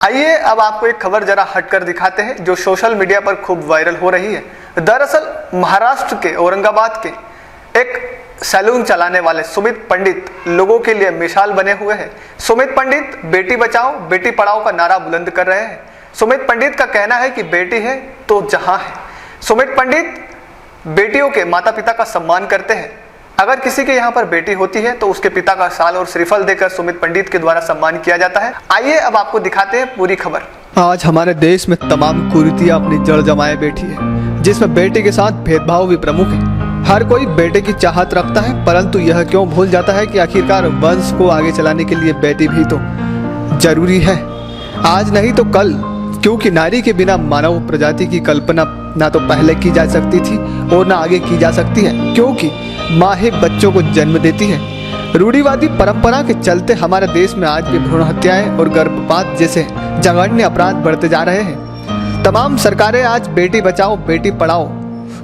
आइए अब आपको एक खबर जरा हटकर दिखाते हैं जो सोशल मीडिया पर खूब वायरल हो रही है। दरअसल महाराष्ट्र के औरंगाबाद के एक सैलून चलाने वाले सुमित पंडित लोगों के लिए मिसाल बने हुए हैं। सुमित पंडित बेटी बचाओ बेटी पढ़ाओ का नारा बुलंद कर रहे हैं। सुमित पंडित का कहना है कि बेटी है तो जहां है। सुमित पंडित बेटियों के माता पिता का सम्मान करते हैं। अगर किसी के यहाँ पर बेटी होती है तो उसके पिता का शाल और श्रीफल देकर सुमित पंडित के द्वारा सम्मान किया जाता है। आइए अब आपको दिखाते हैं पूरी खबर। आज हमारे देश में तमाम कुरीतियां अपनी जड़ जमाए बैठी है, जिसमें बेटे के साथ भेदभाव भी प्रमुख है। हर कोई बेटे की चाहत रखता है, परंतु यह क्यों भूल जाता है कि आखिरकार वंश को आगे चलाने के लिए बेटी भी तो जरूरी है। आज नहीं तो कल, क्योंकि नारी के बिना मानव प्रजाति की कल्पना ना तो पहले की जा सकती थी और ना आगे की जा सकती है, क्योंकि माँ ही बच्चों को जन्म देती है। रूढ़िवादी परंपरा के चलते हमारे देश में आज भी भ्रूण हत्याएं और गर्भपात जैसे जघन्य अपराध बढ़ते जा रहे हैं। तमाम सरकारें आज बेटी बचाओ बेटी पढ़ाओ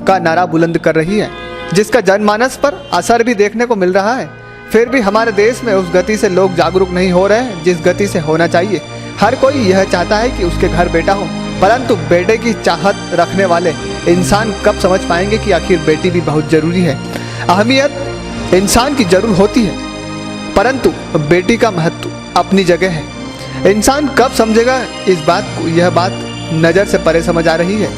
का नारा बुलंद कर रही है, जिसका जनमानस पर असर भी देखने को मिल रहा है। फिर भी हमारे देश में उस गति से लोग जागरूक नहीं हो रहे हैं जिस गति से होना चाहिए। हर कोई यह चाहता है कि उसके घर बेटा हो, परंतु बेटे की चाहत रखने वाले इंसान कब समझ पाएंगे कि आखिर बेटी भी बहुत जरूरी है। अहमियत इंसान की जरूर होती है, परंतु बेटी का महत्व अपनी जगह है। इंसान कब समझेगा इस बात को, यह बात नज़र से परे समझ आ रही है।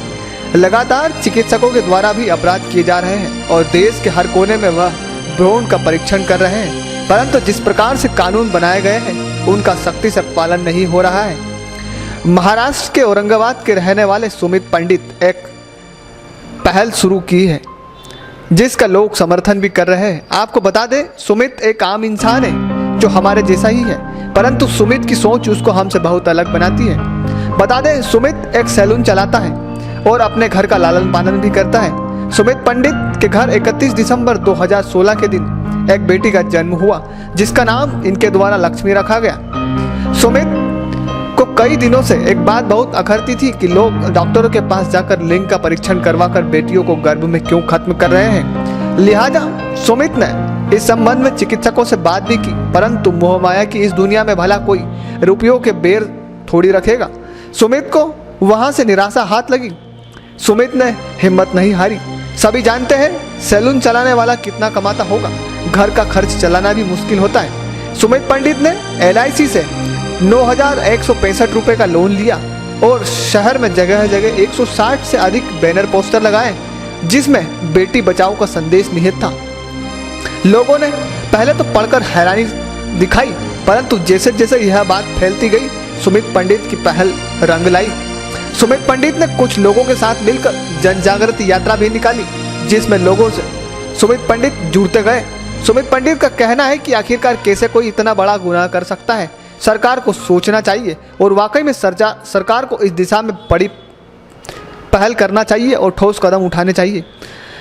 लगातार चिकित्सकों के द्वारा भी अपराध किए जा रहे हैं और देश के हर कोने में वह भ्रूण का परीक्षण कर रहे हैं, परंतु जिस प्रकार से कानून बनाए गए हैं उनका सख्ती से पालन नहीं हो रहा है। महाराष्ट्र के औरंगाबाद के रहने वाले सुमित पंडित एक पहल शुरू की है, जिसका लोग समर्थन भी कर रहे हैं। आपको बता दें, सुमित एक आम इंसान है जो हमारे जैसा ही है, परंतु सुमित की सोच उसको हमसे बहुत अलग बनाती है। बता दें, सुमित एक सैलून चलाता है और अपने घर का लालन पालन भी करता है। सुमित पंडित के घर 31 दिसंबर 2016 के दिन एक बेटी का जन्म हुआ, जिसका नाम इनके द्वारा लक्ष्मी रखा गया। सुमित को कई दिनों से एक बात बहुत अखरती थी कि लोग डॉक्टरों के पास जाकर लिंग का परीक्षण करवाकर बेटियों को गर्भ में क्यों खत्म कर रहे हैं। लिहाजा सुमित ने इस संबंध में चिकित्सकों से बात भी की, परंतु मोहमाया की इस दुनिया में भला कोई रुपयों के बेर थोड़ी रखेगा। सुमित को वहां से निराशा हाथ लगी। सुमित ने हिम्मत नहीं हारी। सभी जानते हैं सैलून चलाने वाला कितना कमाता होगा, घर का खर्च चलाना भी मुश्किल होता है। सुमित पंडित ने LIC से 9,165 रुपये का लोन लिया और शहर में जगह जगह 160 से अधिक बैनर पोस्टर लगाए, जिसमें बेटी बचाओ का संदेश निहित था। लोगों ने पहले तो पढ़कर हैरानी दिखाई, परंतु जैसे जैसे यह बात फैलती गई, सुमित पंडित की पहल रंग लाई। सुमित पंडित ने कुछ लोगों के साथ मिलकर जन जागृति यात्रा भी निकाली, जिसमें लोगों से सुमित पंडित जुड़ते गए। सुमित पंडित का कहना है कि आखिरकार कैसे कोई इतना बड़ा गुनाह कर सकता है। सरकार को सोचना चाहिए और वाकई में सरकार को इस दिशा में बड़ी पहल करना चाहिए और ठोस कदम उठाने चाहिए।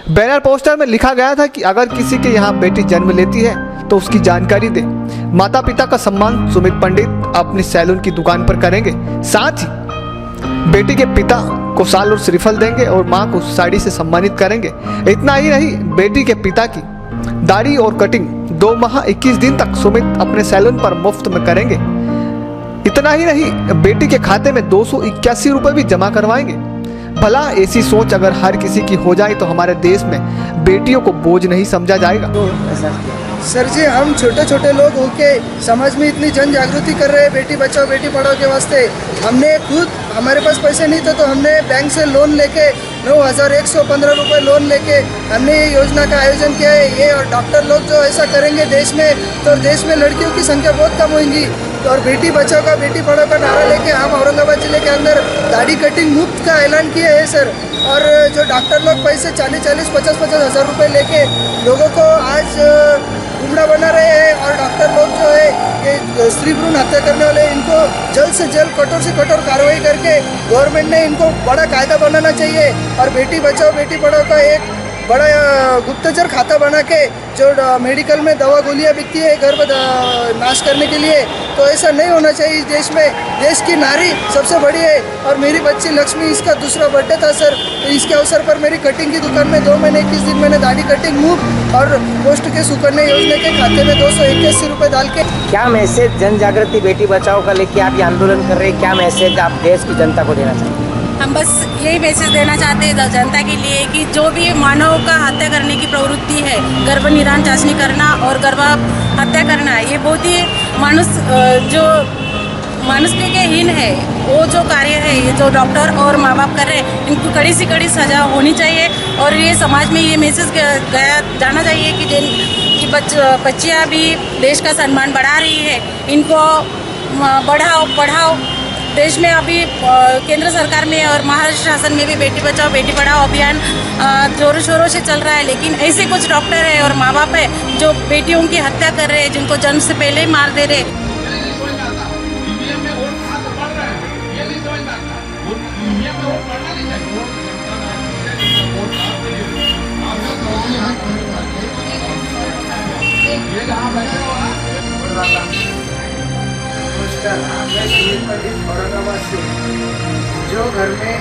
बैनर पोस्टर में लिखा गया था कि अगर किसी के यहाँ बेटी जन्म लेती है तो उसकी जानकारी दे। माता पिता का सम्मान सुमित पंडित अपनी सैलून की दुकान पर करेंगे, साथ ही बेटी के पिता को शाल और श्रीफल देंगे और माँ को साड़ी से सम्मानित करेंगे। इतना ही नहीं, बेटी के पिता की दाढ़ी और कटिंग 2 माह 21 दिन तक सुमित अपने सैलून पर मुफ्त में करेंगे। इतना ही नहीं, बेटी के खाते में 281 रुपये भी जमा करवाएंगे। भला ऐसी सोच अगर हर किसी की हो जाए तो हमारे देश में बेटियों को बोझ नहीं समझा जाएगा। सर जी, हम छोटे छोटे लोग होके समाज में इतनी जन जागृति कर रहे हैं बेटी बचाओ बेटी पढ़ाओ के वास्ते। हमने खुद, हमारे पास पैसे नहीं थे तो हमने बैंक से लोन लेके 9,115 रुपये लोन लेके हमने ये योजना का आयोजन किया है। ये और डॉक्टर लोग जो ऐसा करेंगे देश में, तो देश में लड़कियों की संख्या बहुत कम होगी। और बेटी बचाओ का बेटी पढ़ाओ का नारा लेके हम औरंगाबाद जिले के अंदर दाढ़ी कटिंग मुफ्त का ऐलान किया है सर। और जो डॉक्टर लोग पैसे 40-40, 50-50 हज़ार रुपये लेके लोगों को आज गुमराह बना रहे हैं, और डॉक्टर लोग जो है ये स्त्री भ्रूण हत्या करने वाले, इनको जल्द से जल्द कठोर से कठोर कार्रवाई करके गवर्नमेंट ने इनको बड़ा कायदा बनाना चाहिए और बेटी बचाओ बेटी पढ़ाओ का एक बड़ा गुप्तचर खाता बना के जो मेडिकल में दवा गोलियां बिकती है गर्भ नाश करने के लिए, तो ऐसा नहीं होना चाहिए इस देश में। देश की नारी सबसे बड़ी है। और मेरी बच्ची लक्ष्मी, इसका दूसरा बर्थडे था सर, तो इसके अवसर पर मेरी कटिंग की दुकान में 2 महीने 21 दिन मैंने दाढ़ी कटिंग मुफ्त और पोस्ट के सुकन्या योजना के खाते में 281 रुपये डाल के। क्या मैसेज जन जागृति बेटी बचाओ का लेके आप ये आंदोलन कर रहे हैं, क्या मैसेज आप देश की जनता को देना चाहते हैं? हम बस यही मैसेज देना चाहते हैं जनता के लिए कि जो भी मानव का हत्या करने की प्रवृत्ति है, गर्भ निदान चाशनी करना और गर्भ हत्या करना, ये बहुत ही मानुष्य के हीन है। वो जो कार्य है, ये जो डॉक्टर और माँ बाप कर रहे हैं, इनको कड़ी से कड़ी सजा होनी चाहिए। और ये समाज में ये मैसेज गया जाना चाहिए कि बच्चियाँ भी देश का सम्मान बढ़ा रही है, इनको बढ़ाओ पढ़ाओ। देश में अभी केंद्र सरकार में और महाराष्ट्र शासन में भी बेटी बचाओ बेटी पढ़ाओ अभियान जोरों शोरों से चल रहा है, लेकिन ऐसे कुछ डॉक्टर है और माँ बाप है जो बेटियों की हत्या कर रहे हैं, जिनको जन्म से पहले ही मार दे रहे हैं। नमस्कार, मैं सुमित पंडित औरंगाबाद से। जो घर में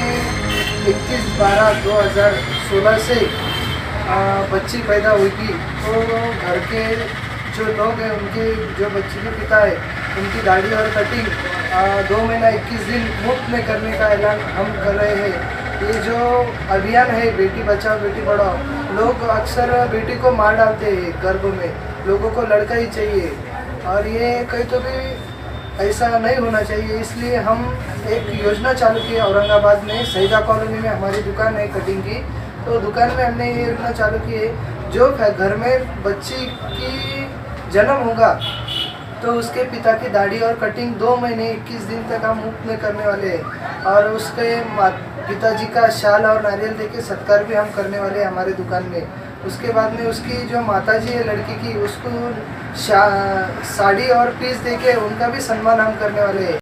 21/12/2016 से बच्ची पैदा होगी, तो घर के जो लोग हैं, उनके जो बच्ची के पिता है, उनकी दाढ़ी और कटिंग 2 महीना 21 दिन मुफ्त में करने का ऐलान हम कर रहे हैं। ये जो अभियान है बेटी बचाओ बेटी पढ़ाओ, लोग अक्सर बेटी को मार डालते हैं गर्भ में, लोगों को लड़का ही चाहिए, और ये कहीं तो भी ऐसा नहीं होना चाहिए। इसलिए हम एक योजना चालू की औरंगाबाद में, सईदा कॉलोनी में हमारी दुकान है कटिंग की, तो दुकान में हमने ये योजना चालू की है, जो घर में बच्ची की जन्म होगा तो उसके पिता की दाढ़ी और कटिंग 2 महीने 21 दिन तक हम मुफ्त में करने वाले हैं। और उसके पिताजी का शाल और नारियल देके सत्कार भी हम करने वाले हैं हमारे दुकान में। उसके बाद में उसकी जो माताजी है लड़की की, उसको साड़ी और पीस देके उनका भी सम्मान हम करने वाले हैं।